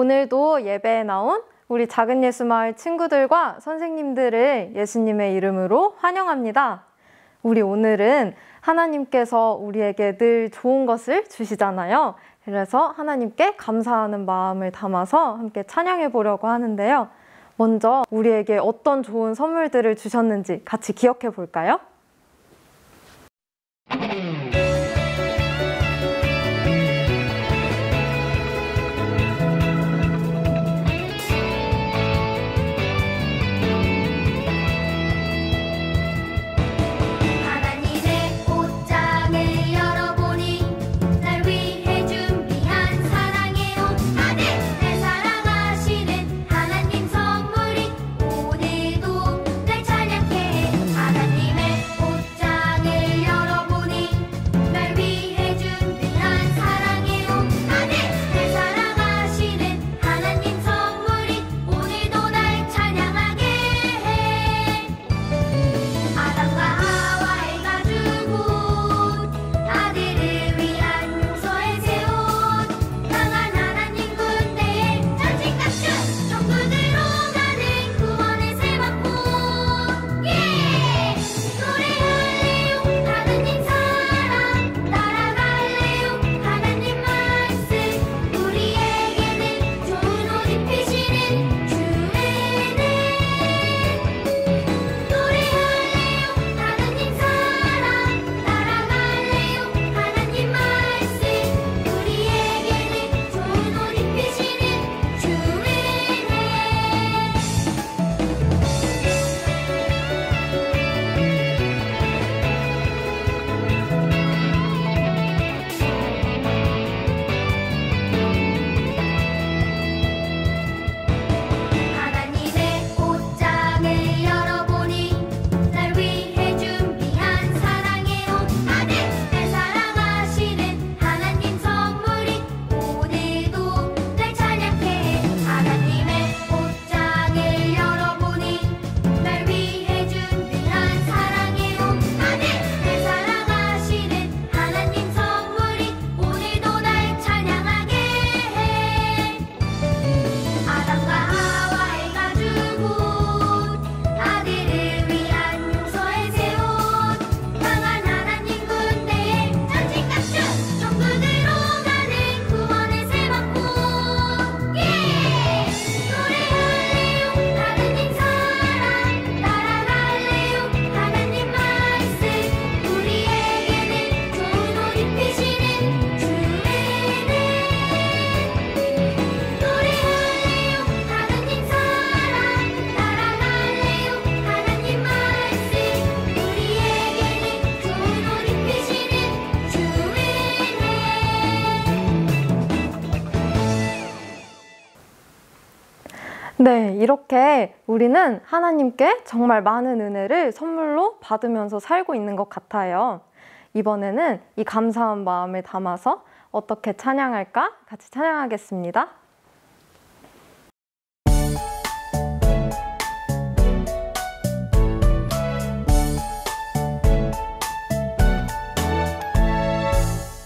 오늘도 예배에 나온 우리 작은 예수마을 친구들과 선생님들을 예수님의 이름으로 환영합니다. 우리 오늘은 하나님께서 우리에게 늘 좋은 것을 주시잖아요. 그래서 하나님께 감사하는 마음을 담아서 함께 찬양해 보려고 하는데요. 먼저 우리에게 어떤 좋은 선물들을 주셨는지 같이 기억해 볼까요? 네, 이렇게 우리는 하나님께 정말 많은 은혜를 선물로 받으면서 살고 있는 것 같아요. 이번에는 이 감사한 마음을 담아서 어떻게 찬양할까? 같이 찬양하겠습니다.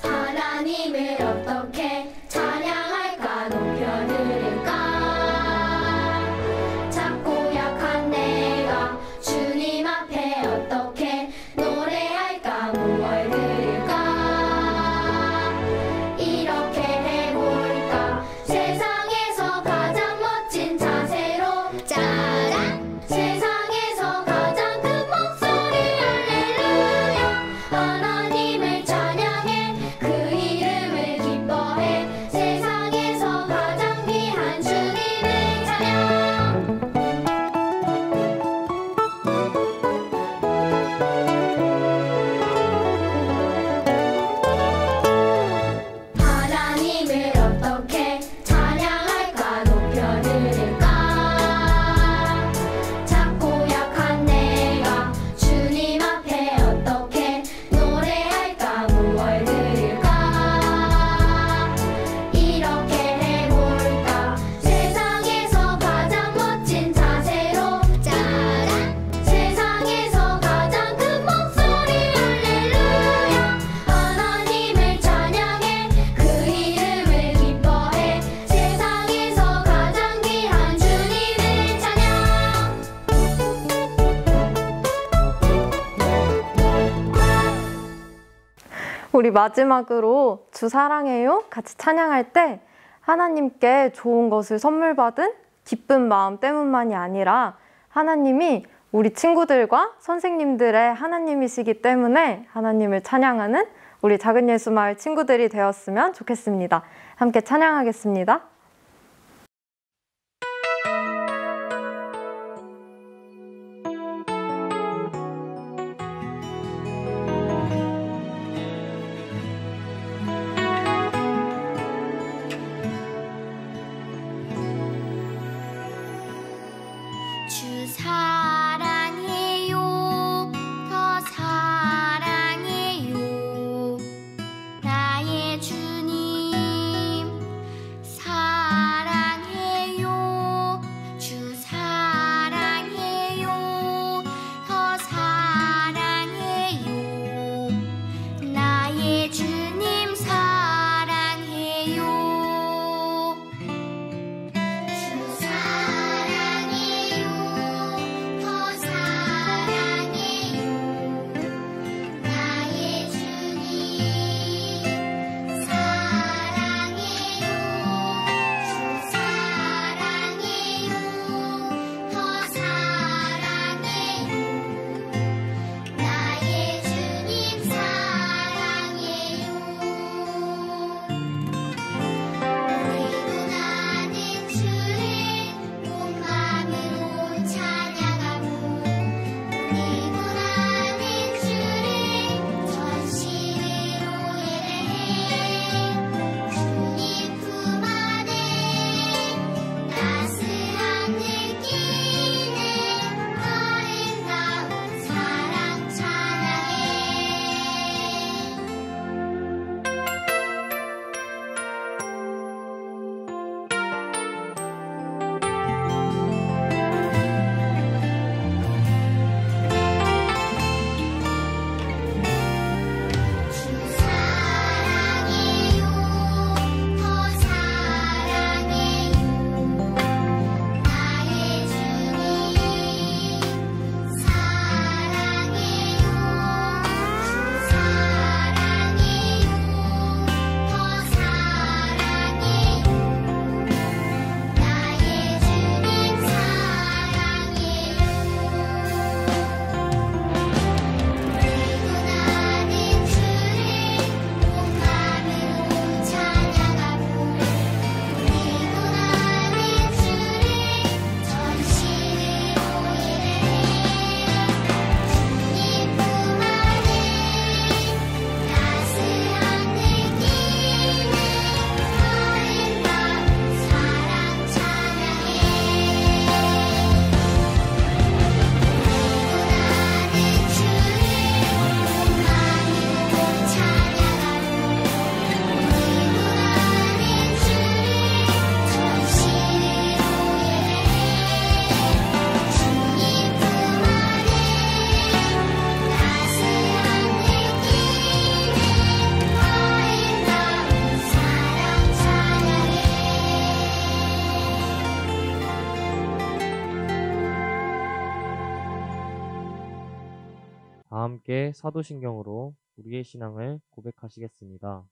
하나님을 어떻게 찬양할까 높여드릴까 작고 약한 내가 주님 앞에 어떻게 노래할까 무얼 드릴까 이렇게 해볼까 우리 마지막으로 주 사랑해요 같이 찬양할 때 하나님께 좋은 것을 선물 받은 기쁜 마음 때문만이 아니라 하나님이 우리 친구들과 선생님들의 하나님이시기 때문에 하나님을 찬양하는 우리 작은 예수마을 친구들이 되었으면 좋겠습니다. 함께 찬양하겠습니다. 주 사랑해요 더 사랑해요 나의 주님 사랑해요 주 사랑해요 더 사랑해요 나의 주님 사랑해요 주 사랑해요 더 사랑해요 나의 주님 사랑해요 주 사랑해요 더 사랑해요 나의 주님 사랑해요 우리도 나는 주를 온 마음으로 찬양하고 우리도 나는 주를 전심으로 예배해 주님 품 안에 따스한 느끼는 아름다운 사랑 찬양해 주 사랑해요 더 사랑해요 나의 주님 사랑해요 주 사랑해요 더 사랑해요 나의 주님 사랑해요 우리도 나는 주를 온 마음으로 찬양하고 우리도 나는 주를 전심으로 예배해 주님 품 안에 따스한 느끼는 아름다운 사랑 찬양해 다 함께 사도신경으로 우리의 신앙을 고백하시겠습니다.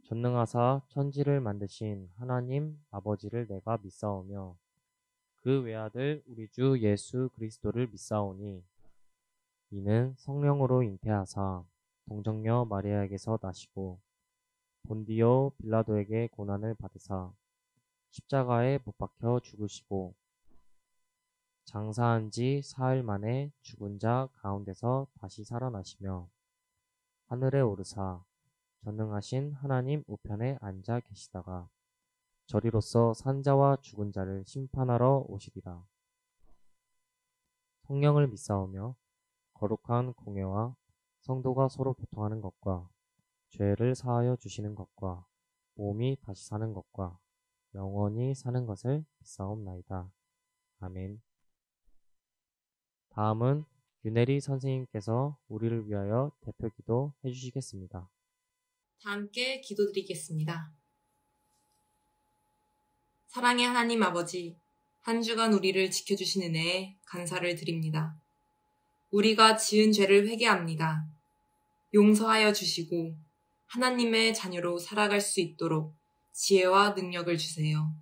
전능하사 천지를 만드신 하나님 아버지를 내가 믿사오며 그 외아들 우리 주 예수 그리스도를 믿사오니 이는 성령으로 잉태하사 동정녀 마리아에게서 나시고 본디오 빌라도에게 고난을 받으사 십자가에 못 박혀 죽으시고 장사한 지 사흘 만에 죽은 자 가운데서 다시 살아나시며 하늘에 오르사 전능하신 하나님 우편에 앉아 계시다가 저리로서 산자와 죽은 자를 심판하러 오시리라. 성령을 믿사오며 거룩한 공회와 성도가 서로 교통하는 것과 죄를 사하여 주시는 것과 몸이 다시 사는 것과 영원히 사는 것을 믿사옵나이다. 아멘. 다음은 윤혜리 선생님께서 우리를 위하여 대표기도 해주시겠습니다. 다 함께 기도드리겠습니다. 사랑의 하나님 아버지, 한 주간 우리를 지켜주신 은혜에 감사를 드립니다. 우리가 지은 죄를 회개합니다. 용서하여 주시고 하나님의 자녀로 살아갈 수 있도록 지혜와 능력을 주세요.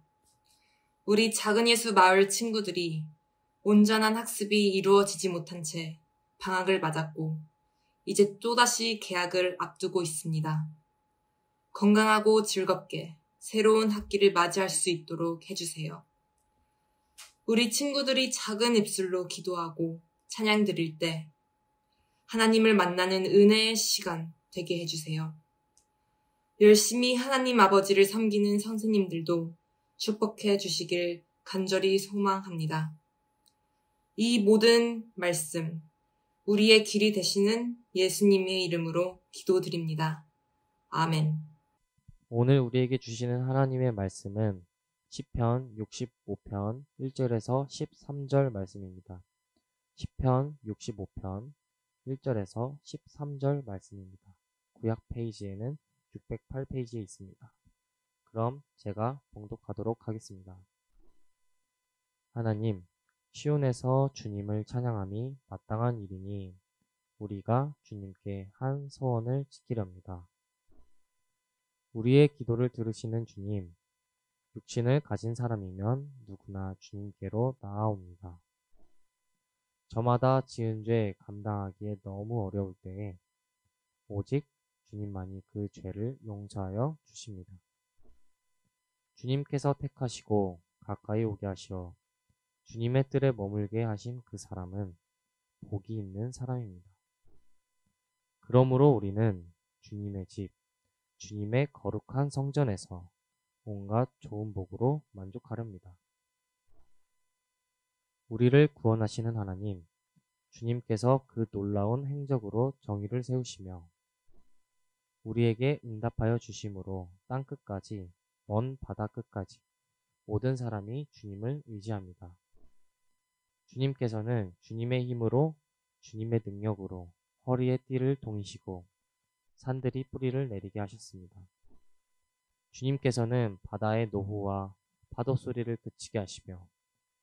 우리 작은 예수 마을 친구들이 온전한 학습이 이루어지지 못한 채 방학을 맞았고 이제 또다시 개학을 앞두고 있습니다. 건강하고 즐겁게 새로운 학기를 맞이할 수 있도록 해주세요. 우리 친구들이 작은 입술로 기도하고 찬양 드릴 때 하나님을 만나는 은혜의 시간 되게 해주세요. 열심히 하나님 아버지를 섬기는 선생님들도 축복해 주시길 간절히 소망합니다. 이 모든 말씀, 우리의 길이 되시는 예수님의 이름으로 기도드립니다. 아멘. 오늘 우리에게 주시는 하나님의 말씀은 시편 65편 1절에서 13절 말씀입니다. 시편 65편 1절에서 13절 말씀입니다. 구약 페이지에는 608페이지에 있습니다. 그럼 제가 봉독하도록 하겠습니다. 하나님, 시온에서 주님을 찬양함이 마땅한 일이니 우리가 주님께 한 소원을 지키렵니다. 우리의 기도를 들으시는 주님, 육신을 가진 사람이면 누구나 주님께로 나아옵니다. 저마다 지은 죄 감당하기에 너무 어려울 때에 오직 주님만이 그 죄를 용서하여 주십니다. 주님께서 택하시고 가까이 오게 하시어 주님의 뜰에 머물게 하신 그 사람은 복이 있는 사람입니다. 그러므로 우리는 주님의 집, 주님의 거룩한 성전에서 온갖 좋은 복으로 만족하렵니다. 우리를 구원하시는 하나님, 주님께서 그 놀라운 행적으로 정의를 세우시며 우리에게 응답하여 주심으로 땅끝까지, 먼 바다 끝까지 모든 사람이 주님을 의지합니다. 주님께서는 주님의 힘으로, 주님의 능력으로 허리에 띠를 동이시고 산들이 뿌리를 내리게 하셨습니다. 주님께서는 바다의 노호와 파도 소리를 그치게 하시며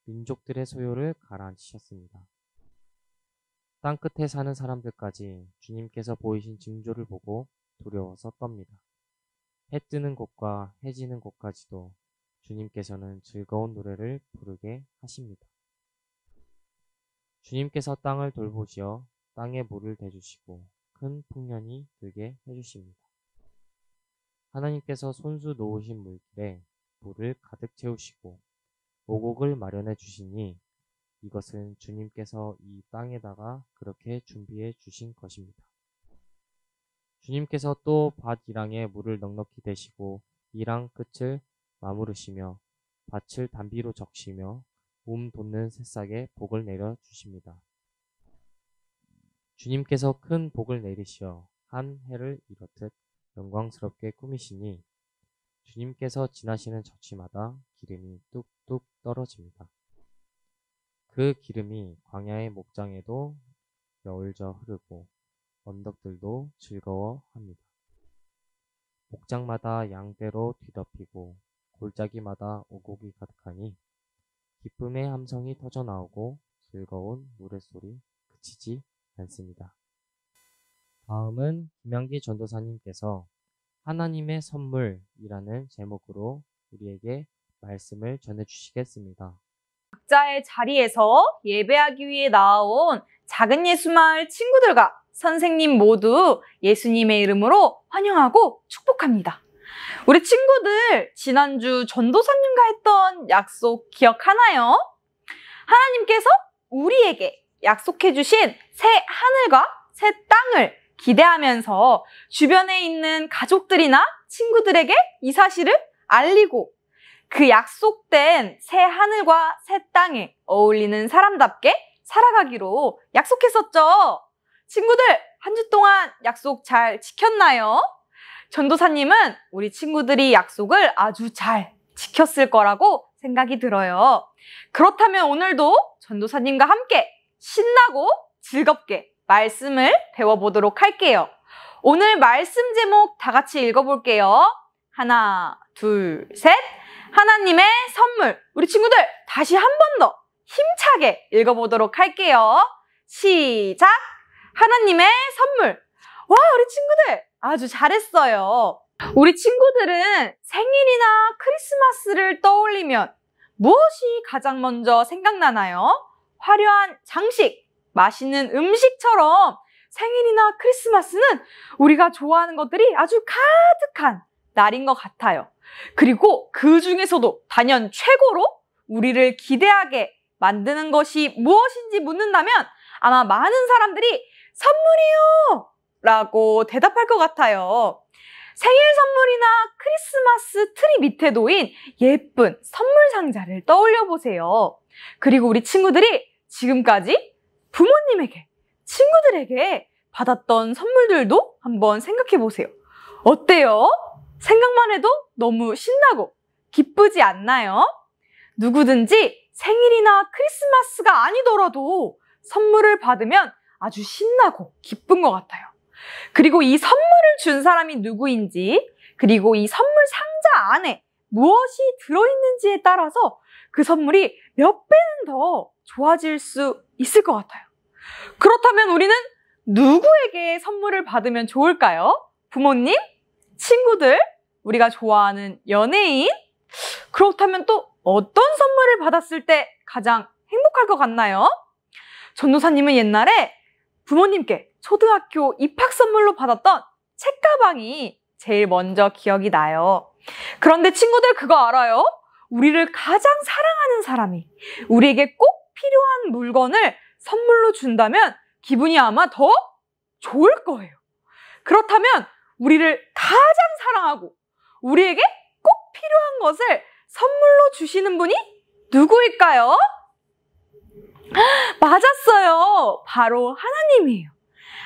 민족들의 소요를 가라앉히셨습니다. 땅끝에 사는 사람들까지 주님께서 보이신 징조를 보고 두려워서 떱니다. 해 뜨는 곳과 해 지는 곳까지도 주님께서는 즐거운 노래를 부르게 하십니다. 주님께서 땅을 돌보시어 땅에 물을 대주시고 큰 풍년이 들게 해주십니다. 하나님께서 손수 놓으신 물길에 물을 가득 채우시고 오곡을 마련해 주시니 이것은 주님께서 이 땅에다가 그렇게 준비해 주신 것입니다. 주님께서 또 밭 이랑에 물을 넉넉히 대시고 이랑 끝을 마무르시며 밭을 단비로 적시며 돋는 새싹에 복을 내려 주십니다. 주님께서 큰 복을 내리시어 한 해를 이렇듯 영광스럽게 꾸미시니 주님께서 지나시는 저치마다 기름이 뚝뚝 떨어집니다. 그 기름이 광야의 목장에도 여울져 흐르고 언덕들도 즐거워합니다. 목장마다 양떼로 뒤덮이고 골짜기마다 오곡이 가득하니 기쁨의 함성이 터져나오고 즐거운 노랫소리 그치지 않습니다. 다음은 김양기 전도사님께서 하나님의 선물이라는 제목으로 우리에게 말씀을 전해주시겠습니다. 각자의 자리에서 예배하기 위해 나아온 작은 예수마을 친구들과 선생님 모두 예수님의 이름으로 환영하고 축복합니다. 우리 친구들 지난주 전도사님과 했던 약속 기억하나요? 하나님께서 우리에게 약속해 주신 새 하늘과 새 땅을 기대하면서 주변에 있는 가족들이나 친구들에게 이 사실을 알리고 그 약속된 새 하늘과 새 땅에 어울리는 사람답게 살아가기로 약속했었죠. 친구들, 한 주 동안 약속 잘 지켰나요? 전도사님은 우리 친구들이 약속을 아주 잘 지켰을 거라고 생각이 들어요. 그렇다면 오늘도 전도사님과 함께 신나고 즐겁게 말씀을 배워보도록 할게요. 오늘 말씀 제목 다 같이 읽어볼게요. 하나, 둘, 셋. 하나님의 선물. 우리 친구들 다시 한 번 더 힘차게 읽어보도록 할게요. 시작! 하나님의 선물. 와, 우리 친구들 아주 잘했어요. 우리 친구들은 생일이나 크리스마스를 떠올리면 무엇이 가장 먼저 생각나나요? 화려한 장식, 맛있는 음식처럼 생일이나 크리스마스는 우리가 좋아하는 것들이 아주 가득한 날인 것 같아요. 그리고 그 중에서도 단연 최고로 우리를 기대하게 만드는 것이 무엇인지 묻는다면 아마 많은 사람들이 선물이요! 라고 대답할 것 같아요. 생일 선물이나 크리스마스 트리 밑에 놓인 예쁜 선물 상자를 떠올려 보세요. 그리고 우리 친구들이 지금까지 부모님에게, 친구들에게 받았던 선물들도 한번 생각해 보세요. 어때요? 생각만 해도 너무 신나고 기쁘지 않나요? 누구든지 생일이나 크리스마스가 아니더라도 선물을 받으면 아주 신나고 기쁜 것 같아요. 그리고 이 선물을 준 사람이 누구인지, 그리고 이 선물 상자 안에 무엇이 들어있는지에 따라서 그 선물이 몇 배는 더 좋아질 수 있을 것 같아요. 그렇다면 우리는 누구에게 선물을 받으면 좋을까요? 부모님? 친구들? 우리가 좋아하는 연예인? 그렇다면 또 어떤 선물을 받았을 때 가장 행복할 것 같나요? 전도사님은 옛날에 부모님께 초등학교 입학 선물로 받았던 책가방이 제일 먼저 기억이 나요. 그런데 친구들 그거 알아요? 우리를 가장 사랑하는 사람이 우리에게 꼭 필요한 물건을 선물로 준다면 기분이 아마 더 좋을 거예요. 그렇다면 우리를 가장 사랑하고 우리에게 꼭 필요한 것을 선물로 주시는 분이 누구일까요? 맞았어요. 바로 하나님이에요.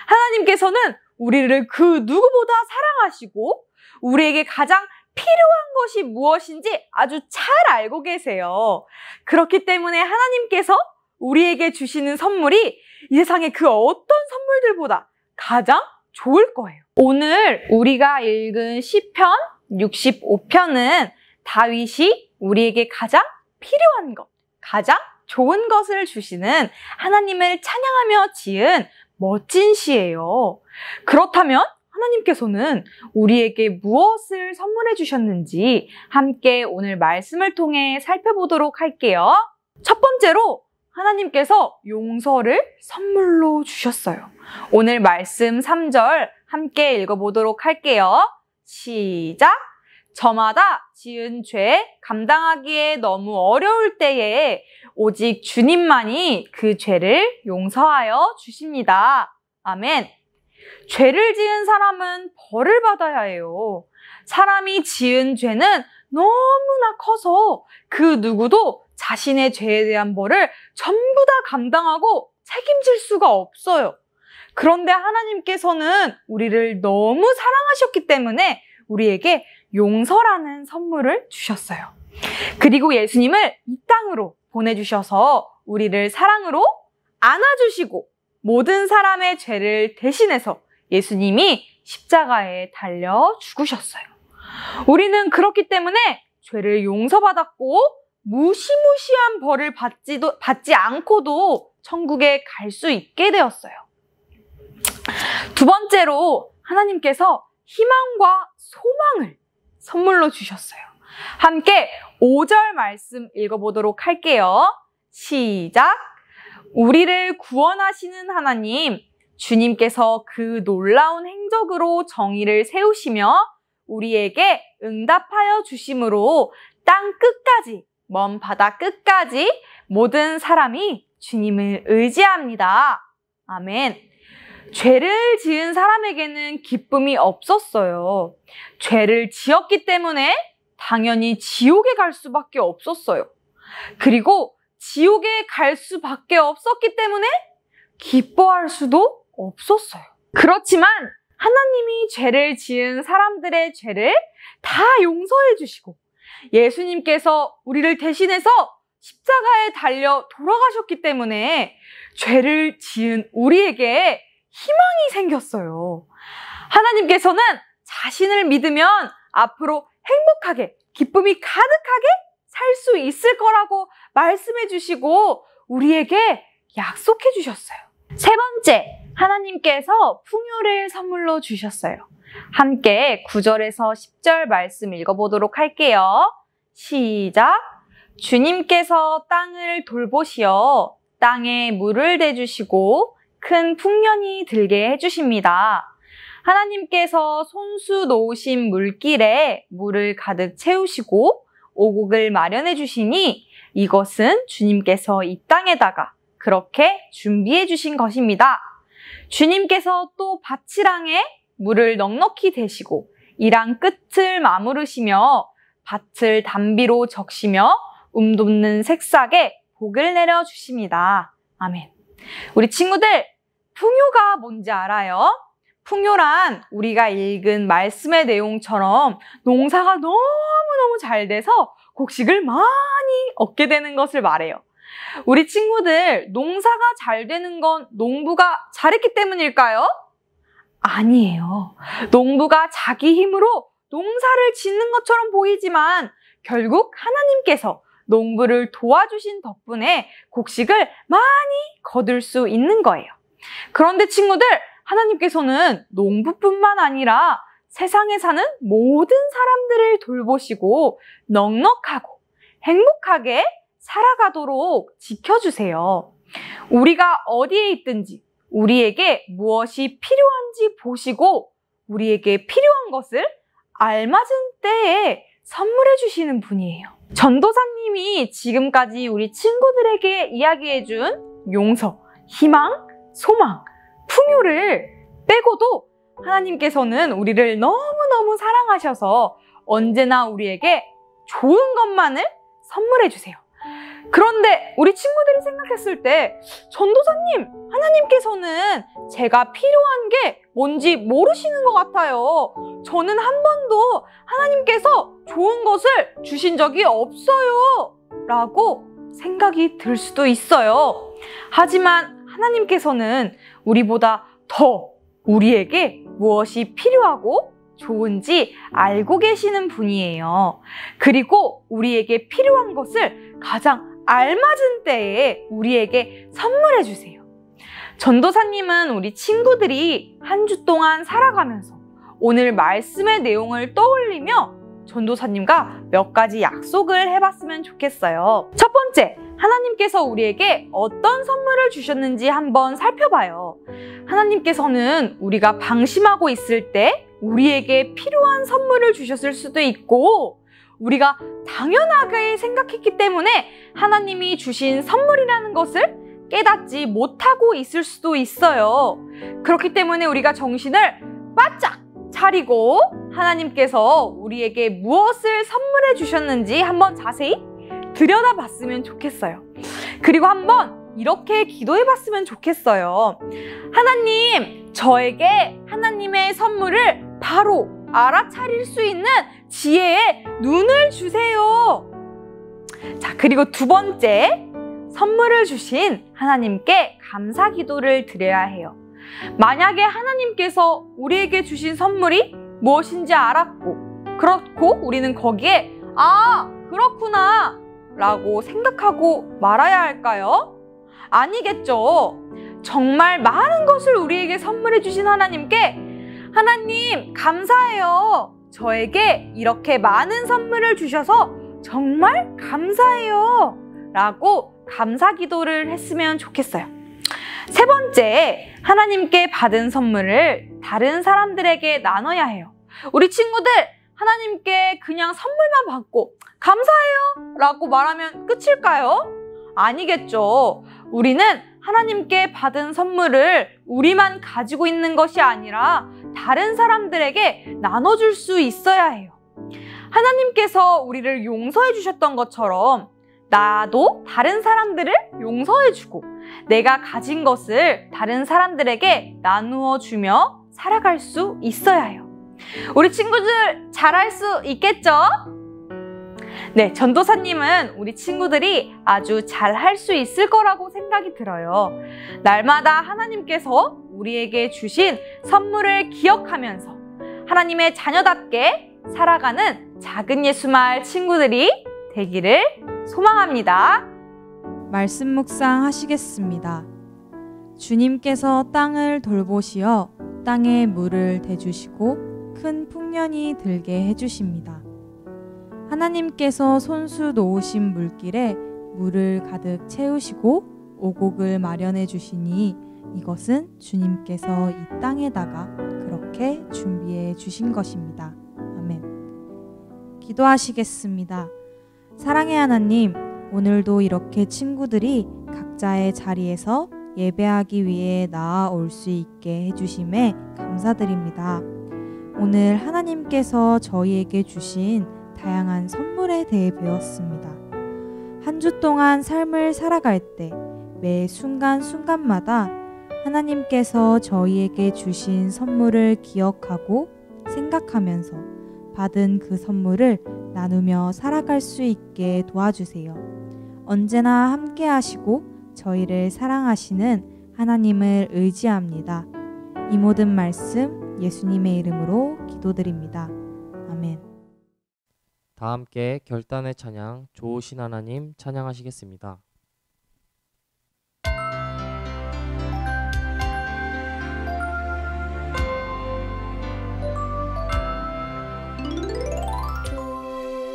하나님께서는 우리를 그 누구보다 사랑하시고 우리에게 가장 필요한 것이 무엇인지 아주 잘 알고 계세요. 그렇기 때문에 하나님께서 우리에게 주시는 선물이 이 세상의 그 어떤 선물들보다 가장 좋을 거예요. 오늘 우리가 읽은 시편 65편은 다윗이 우리에게 가장 필요한 것, 가장 좋은 것을 주시는 하나님을 찬양하며 지은 멋진 시예요. 그렇다면 하나님께서는 우리에게 무엇을 선물해 주셨는지 함께 오늘 말씀을 통해 살펴보도록 할게요. 첫 번째로 하나님께서 용서를 선물로 주셨어요. 오늘 말씀 3절 함께 읽어보도록 할게요. 시작! 저마다 지은 죄 감당하기에 너무 어려울 때에 오직 주님만이 그 죄를 용서하여 주십니다. 아멘. 죄를 지은 사람은 벌을 받아야 해요. 사람이 지은 죄는 너무나 커서 그 누구도 자신의 죄에 대한 벌을 전부 다 감당하고 책임질 수가 없어요. 그런데 하나님께서는 우리를 너무 사랑하셨기 때문에 우리에게 용서라는 선물을 주셨어요. 그리고 예수님을 이 땅으로 보내주셔서 우리를 사랑으로 안아주시고 모든 사람의 죄를 대신해서 예수님이 십자가에 달려 죽으셨어요. 우리는 그렇기 때문에 죄를 용서받았고 무시무시한 벌을 받지 않고도 천국에 갈 수 있게 되었어요. 두 번째로 하나님께서 희망과 소망을 선물로 주셨어요. 함께 5절 말씀 읽어보도록 할게요. 시작! 우리를 구원하시는 하나님, 주님께서 그 놀라운 행적으로 정의를 세우시며 우리에게 응답하여 주심으로 땅 끝까지, 먼 바다 끝까지 모든 사람이 주님을 의지합니다. 아멘. 죄를 지은 사람에게는 기쁨이 없었어요. 죄를 지었기 때문에 당연히 지옥에 갈 수밖에 없었어요. 그리고 지옥에 갈 수밖에 없었기 때문에 기뻐할 수도 없었어요. 그렇지만 하나님이 죄를 지은 사람들의 죄를 다 용서해 주시고 예수님께서 우리를 대신해서 십자가에 달려 돌아가셨기 때문에 죄를 지은 우리에게 희망이 생겼어요. 하나님께서는 자신을 믿으면 앞으로 행복하게, 기쁨이 가득하게 살 수 있을 거라고 말씀해 주시고 우리에게 약속해 주셨어요. 세 번째, 하나님께서 풍요를 선물로 주셨어요. 함께 9절에서 10절 말씀 읽어보도록 할게요. 시작! 주님께서 땅을 돌보시어 땅에 물을 대주시고 큰 풍년이 들게 해주십니다. 하나님께서 손수 놓으신 물길에 물을 가득 채우시고 오곡을 마련해 주시니 이것은 주님께서 이 땅에다가 그렇게 준비해 주신 것입니다. 주님께서 또 밭이랑에 물을 넉넉히 대시고 이랑 끝을 마무르시며 밭을 단비로 적시며 돋는 새싹에 복을 내려 주십니다. 아멘. 우리 친구들, 풍요가 뭔지 알아요? 풍요란 우리가 읽은 말씀의 내용처럼 농사가 너무너무 잘 돼서 곡식을 많이 얻게 되는 것을 말해요. 우리 친구들, 농사가 잘 되는 건 농부가 잘했기 때문일까요? 아니에요. 농부가 자기 힘으로 농사를 짓는 것처럼 보이지만 결국 하나님께서 농부를 도와주신 덕분에 곡식을 많이 거둘 수 있는 거예요. 그런데 친구들, 하나님께서는 농부뿐만 아니라 세상에 사는 모든 사람들을 돌보시고 넉넉하고 행복하게 살아가도록 지켜주세요. 우리가 어디에 있든지 우리에게 무엇이 필요한지 보시고 우리에게 필요한 것을 알맞은 때에 선물해 주시는 분이에요. 전도사님이 지금까지 우리 친구들에게 이야기해준 용서, 희망, 소망, 풍요를 빼고도 하나님께서는 우리를 너무너무 사랑하셔서 언제나 우리에게 좋은 것만을 선물해 주세요. 그런데 우리 친구들이 생각했을 때 전도사님, 하나님께서는 제가 필요한 게 뭔지 모르시는 것 같아요. 저는 한 번도 하나님께서 좋은 것을 주신 적이 없어요. 라고 생각이 들 수도 있어요. 하지만 하나님께서는 우리보다 더 우리에게 무엇이 필요하고 좋은지 알고 계시는 분이에요. 그리고 우리에게 필요한 것을 가장 알맞은 때에 우리에게 선물해 주세요. 전도사님은 우리 친구들이 한 주 동안 살아가면서 오늘 말씀의 내용을 떠올리며 전도사님과 몇 가지 약속을 해봤으면 좋겠어요. 첫 번째, 하나님께서 우리에게 어떤 선물을 주셨는지 한번 살펴봐요. 하나님께서는 우리가 방심하고 있을 때 우리에게 필요한 선물을 주셨을 수도 있고 우리가 당연하게 생각했기 때문에 하나님이 주신 선물이라는 것을 깨닫지 못하고 있을 수도 있어요. 그렇기 때문에 우리가 정신을 바짝 차리고 하나님께서 우리에게 무엇을 선물해 주셨는지 한번 자세히 들여다봤으면 좋겠어요. 그리고 한번 이렇게 기도해 봤으면 좋겠어요. 하나님, 저에게 하나님의 선물을 바로 알아차릴 수 있는 지혜의 눈을 주세요. 자, 그리고 두 번째, 선물을 주신 하나님께 감사 기도를 드려야 해요. 만약에 하나님께서 우리에게 주신 선물이 무엇인지 알았고 그렇고 우리는 거기에 아, 그렇구나 라고 생각하고 말아야 할까요? 아니겠죠. 정말 많은 것을 우리에게 선물해 주신 하나님께 하나님 감사해요. 저에게 이렇게 많은 선물을 주셔서 정말 감사해요. 라고 감사 기도를 했으면 좋겠어요. 세 번째, 하나님께 받은 선물을 다른 사람들에게 나눠야 해요. 우리 친구들, 하나님께 그냥 선물만 받고 감사해요 라고 말하면 끝일까요? 아니겠죠. 우리는 하나님께 받은 선물을 우리만 가지고 있는 것이 아니라 다른 사람들에게 나눠줄 수 있어야 해요. 하나님께서 우리를 용서해 주셨던 것처럼 나도 다른 사람들을 용서해주고 내가 가진 것을 다른 사람들에게 나누어 주며 살아갈 수 있어야 해요. 우리 친구들 잘할 수 있겠죠? 네, 전도사님은 우리 친구들이 아주 잘할 수 있을 거라고 생각이 들어요. 날마다 하나님께서 우리에게 주신 선물을 기억하면서 하나님의 자녀답게 살아가는 작은 예수마을 친구들이 되기를 소망합니다. 말씀 묵상 하시겠습니다. 주님께서 땅을 돌보시어 땅에 물을 대주시고 큰 풍년이 들게 해주십니다. 하나님께서 손수 놓으신 물길에 물을 가득 채우시고 오곡을 마련해 주시니 이것은 주님께서 이 땅에다가 그렇게 준비해 주신 것입니다. 아멘. 기도하시겠습니다. 사랑의 하나님, 오늘도 이렇게 친구들이 각자의 자리에서 예배하기 위해 나아올 수 있게 해주심에 감사드립니다. 오늘 하나님께서 저희에게 주신 다양한 선물에 대해 배웠습니다. 한 주 동안 삶을 살아갈 때 매 순간순간마다 하나님께서 저희에게 주신 선물을 기억하고 생각하면서 받은 그 선물을 나누며 살아갈 수 있게 도와주세요. 언제나 함께 하시고 저희를 사랑하시는 하나님을 의지합니다. 이 모든 말씀 예수님의 이름으로 기도드립니다. 아멘. 다 함께 결단의 찬양 좋으신 하나님 찬양하시겠습니다.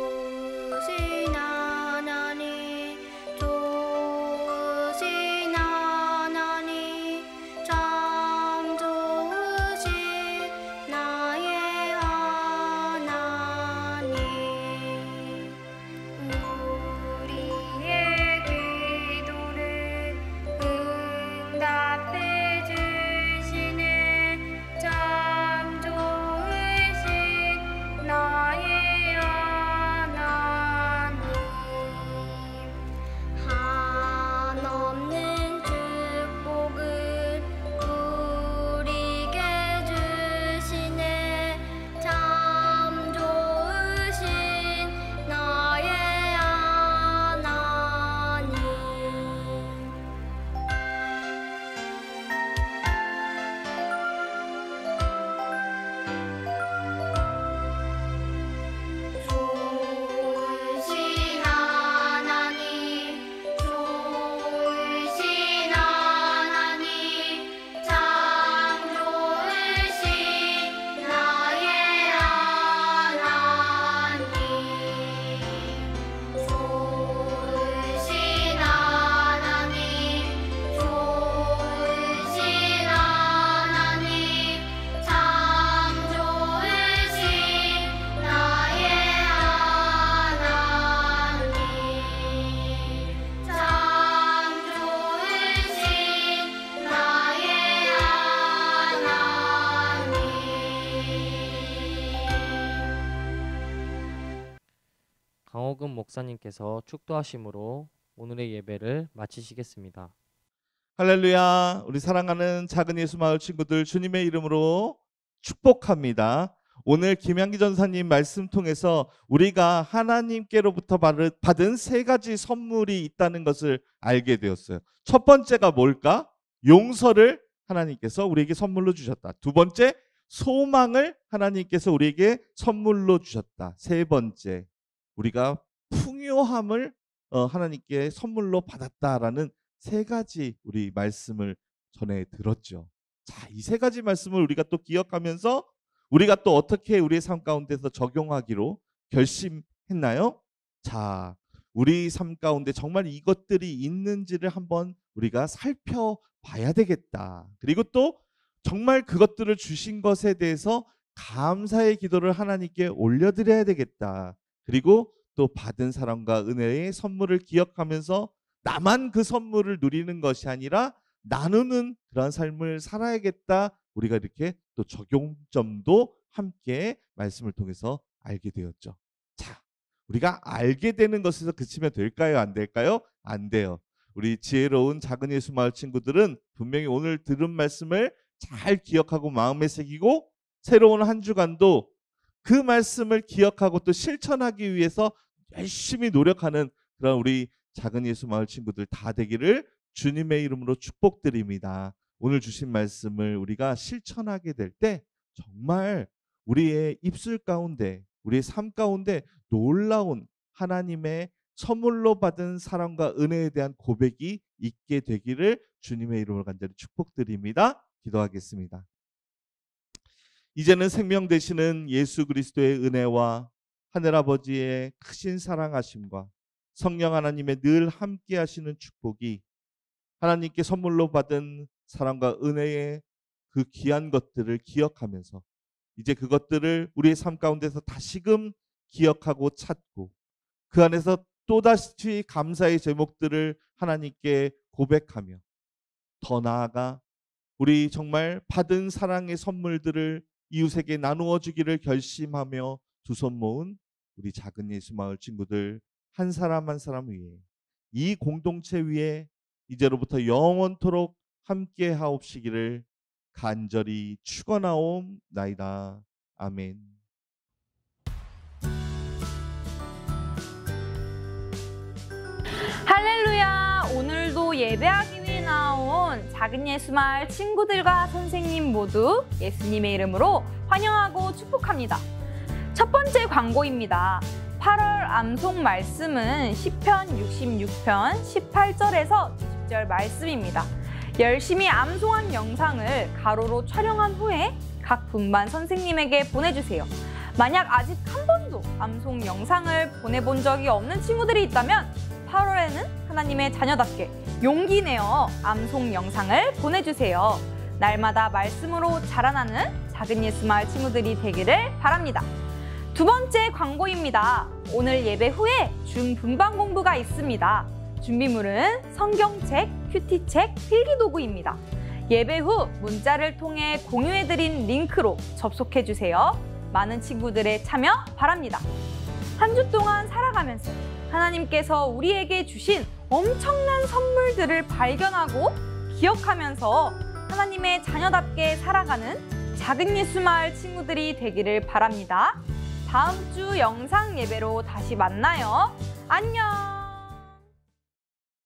좋으신 하나님 좋으신 하나님 참 좋으신 나의 하나님 우리의 기도를 응답해 주시는 참 좋으신 나의 하나님 한없는 축복을 우리에게 주시네 참 좋으신 나의 하나님 좋으신 하나님 좋으신 하나님 참 좋으신 나의 하나님 좋으신 하나님 좋으신 하나님 참 좋으신 나의 하나님 참 좋으신 나의 하나님 강호금 목사님께서 축도하심으로 오늘의 예배를 마치시겠습니다. 할렐루야. 우리 사랑하는 작은 예수 마을 친구들 주님의 이름으로 축복합니다. 오늘 김양기 전사님 말씀 통해서 우리가 하나님께로부터 받은 세 가지 선물이 있다는 것을 알게 되었어요. 첫 번째가 뭘까? 용서를 하나님께서 우리에게 선물로 주셨다. 두 번째, 소망을 하나님께서 우리에게 선물로 주셨다. 세 번째, 우리가 풍요함을 하나님께 선물로 받았다라는 세 가지 우리 말씀을 전해 들었죠. 자, 이 세 가지 말씀을 우리가 또 기억하면서 우리가 또 어떻게 우리의 삶 가운데서 적용하기로 결심했나요? 자, 우리 삶 가운데 정말 이것들이 있는지를 한번 우리가 살펴봐야 되겠다. 그리고 또 정말 그것들을 주신 것에 대해서 감사의 기도를 하나님께 올려드려야 되겠다. 그리고 또 받은 사랑과 은혜의 선물을 기억하면서 나만 그 선물을 누리는 것이 아니라 나누는 그런 삶을 살아야겠다. 우리가 이렇게 또 적용점도 함께 말씀을 통해서 알게 되었죠. 자, 우리가 알게 되는 것에서 그치면 될까요? 안 될까요? 안 돼요. 우리 지혜로운 작은 예수 마을 친구들은 분명히 오늘 들은 말씀을 잘 기억하고 마음에 새기고 새로운 한 주간도 그 말씀을 기억하고 또 실천하기 위해서 열심히 노력하는 그런 우리 작은 예수 마을 친구들 다 되기를 주님의 이름으로 축복드립니다. 오늘 주신 말씀을 우리가 실천하게 될 때 정말 우리의 입술 가운데, 우리의 삶 가운데 놀라운 하나님의 선물로 받은 사랑과 은혜에 대한 고백이 있게 되기를 주님의 이름으로 간절히 축복드립니다. 기도하겠습니다. 이제는 생명 되시는 예수 그리스도의 은혜와 하늘아버지의 크신 사랑하심과 성령 하나님의 늘 함께 하시는 축복이 하나님께 선물로 받은 사랑과 은혜의 그 귀한 것들을 기억하면서 이제 그것들을 우리의 삶 가운데서 다시금 기억하고 찾고 그 안에서 또다시 감사의 제목들을 하나님께 고백하며 더 나아가 우리 정말 받은 사랑의 선물들을 이웃에게 나누어 주기를 결심하며 두 손 모은 우리 작은 예수마을 친구들 한 사람 한 사람 위에 이 공동체 위에 이제로부터 영원토록 함께 하옵시기를 간절히 축원하옵나이다. 아멘. 할렐루야! 오늘도 예배하기 위해 나온 작은 예수마을 친구들과 선생님 모두 예수님의 이름으로 환영하고 축복합니다. 첫 번째 광고입니다. 8월 암송 말씀은 시편 66편 18절에서 20절 말씀입니다. 열심히 암송한 영상을 가로로 촬영한 후에 각 분반 선생님에게 보내주세요. 만약 아직 한 번도 암송 영상을 보내본 적이 없는 친구들이 있다면 8월에는 하나님의 자녀답게 용기 내어 암송 영상을 보내주세요. 날마다 말씀으로 자라나는 작은 예수마을 친구들이 되기를 바랍니다. 두 번째 광고입니다. 오늘 예배 후에 줌 분반 공부가 있습니다. 준비물은 성경책, 큐티책, 필기도구입니다. 예배 후 문자를 통해 공유해드린 링크로 접속해주세요. 많은 친구들의 참여 바랍니다. 한 주 동안 살아가면서 하나님께서 우리에게 주신 엄청난 선물들을 발견하고 기억하면서 하나님의 자녀답게 살아가는 작은 예수마을 친구들이 되기를 바랍니다. 다음 주 영상 예배로 다시 만나요. 안녕!